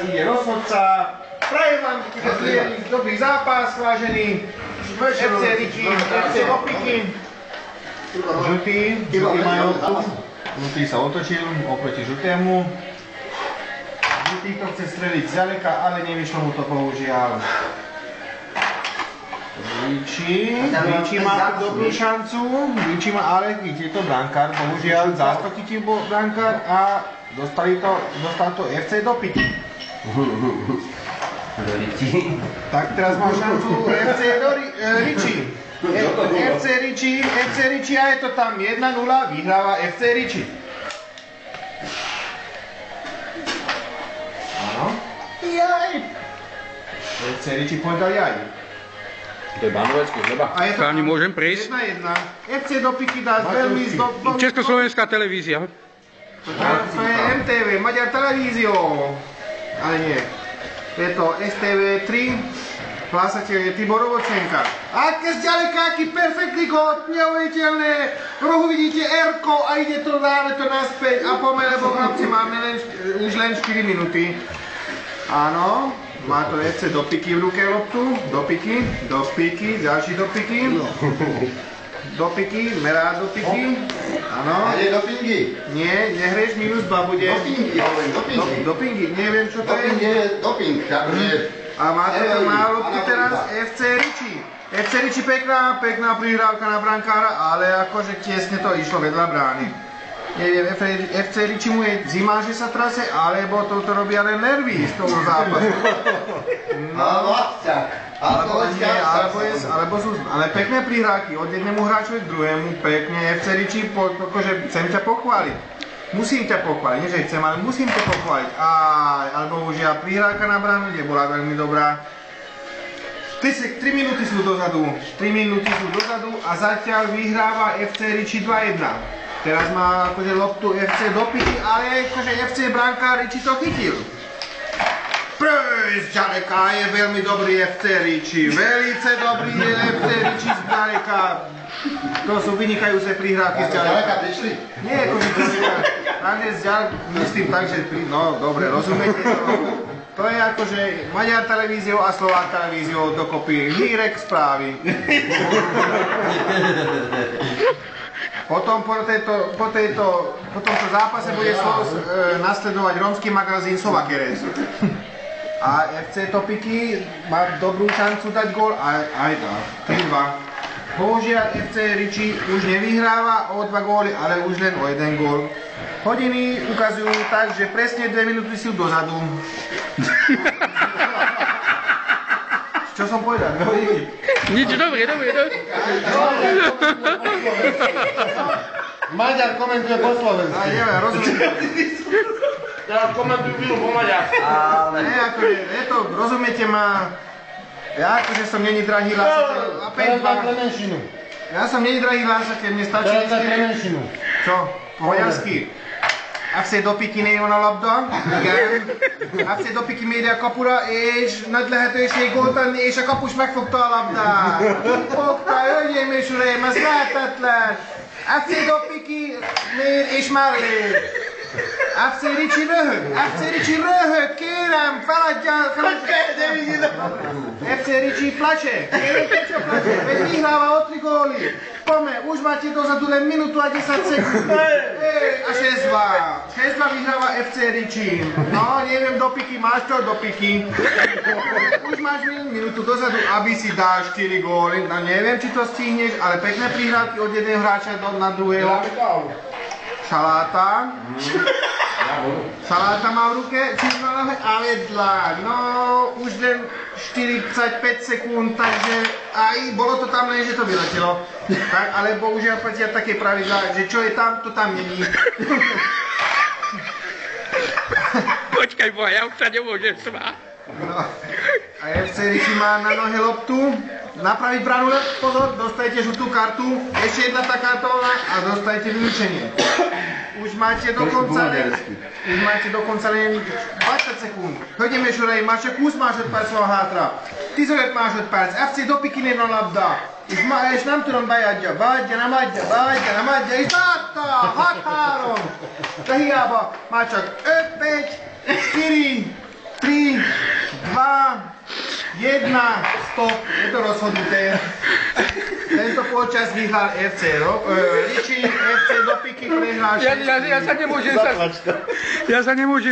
Ide rozhodca. Prajem vám dobrý zápas, vážení. FC Riči, FC Opiky. Žltý majú loptu. Žltý sa otočil oproti žltému. Žltý to chce streliť zďaleka, ale nevyšlo mu to bohužiaľ. Riči má dobrú šancu, Riči má, ale chytí to brankár, bohužiaľ zásto chytí brankár a dostal to FC do piky. Tak teraz má šancu FC do Riči. FC Riči a je to tam 1-0, vyhráva FC Riči. Áno. Jaj. FC Riči povedal jaj. To je Banovecký chleba. Páni, môžem prísť? 1-1. FC do piky dá veľmi Československá televízia. To je MTV, Maďar televízio. Ale nie. Je to STV3. Hlásateľ je Tibor Ovocenka. Aké zďaleka, aký perfektný gól, neuveriteľné. V rohu vidíte R-ko a ide to, dáme to naspäť a poďme, lebo chlapci máme už len 4 minúty. Áno, má to FC do piky v ruke loptu. Do piky, ďalší do piky. Do piky, merá do piky. Áno. Ale do pingy. Nie, nehreš, minus 2 bude. Do pingy, hovorím, do pingy. Do pingy, neviem čo to je. Doping, takže... A má loptu teraz FC Riči. FC Riči pekná prihrávka na brankára, ale akože tiesne to išlo vedľa brány. Neviem, FC Riči mu je zima, že sa trase, alebo toto robia len nervy z toho zápasu. Ale pekné prihrávky od jednému hráčovi k druhému, pekne FC Riči, akože chcem ťa pochváliť. Musím ťa pochváliť, nie že chcem, ale musím ťa pochváliť. Alebo už prihrávka na bránu, kde bola veľmi dobrá. 3 minúty sú dozadu a zatiaľ vyhráva FC Riči 2-1. Teraz má akože loptu FC do piky, ale akože FC brankár Riči to chytil. Zďaleka je veľmi dobrý FC Riči, velice dobrý je FC Riči zďaleka. To sú vynikajúce prihrávky zďaleka. Nie, akože myslím tak, že no dobre, rozumiete to? To je akože Maďar televíziou a Slovák televíziou dokopy Hírek správy. Potom po tomto zápase bude nasledovať rómsky magazín Sovakerec. A FC Topiky má dobrú šancu dať gól aj tak, 3-2. Bohužiaľ FC Riči už nevyhráva o 2 góly, ale už len o 1 gól. Hodiny ukazujú tak, že presne 2 minúty sú dozadu. Čo som povedal? Nič, dobre. Maďar komentuje po slovensky. Rozumiem. Ja komentujú film po maďarsky. Ne, akože, je to, rozumiete ma, ja akože som není drahý hlásateľ. Ja som není drahý hlásateľ, mne stačí... Čo? Po maďarsky? Akce do piky ne ona labda, igen. Akce do piky média kapura, és nagy lehetőség volt tenni, és a kapus megfogta a labdát. Fogta, hölgyeim és uraim, ez lehetetlen. Akce do piky, mér és már lér. FC Riči röhög, kérem, feladjál, FC Riči plače, veď vyhráva o 3 góly. Poďme, už máte dozadu len minútu a 10 sekúnd. A 6-2 vyhráva FC Riči. No, neviem, do piky, máš to do piky. Už máš minútu dozadu, aby si dáš 4 góly. No, neviem, či to stihneš, ale pekné prihrávky od jedného hráča na druhého. Šaláta. Šaláta má v ruke, a vedľa, no už len 45 sekúnd, takže aj bolo to tam len, že to vyletelo. Tak, ale bohužiaľ platia také pravidlá, že čo je tam, to tam není. Počkaj, boha, ja už sa nemôžem smáť. No, a FC Riči má na nohe loptu. Napraviť bránu, pozor, dostajete žltú kartu, ešte jedna takáto a dostajete vylúčenie. Už máte dokonca len 20 sekúnd. Högyeim és uraim, már csak 20 másodperc van hátra. 15 másodperc, FC do piky ne a labda. És nem tudom, beadja, nem adja, és beadta! 6-3! De hiába, már csak 5-1, 4, 3, 1-100, je to rozhodnuté. Tento počas vyhral FC Ličín, FC Dopiky prehral 6. Ja sa nemôžem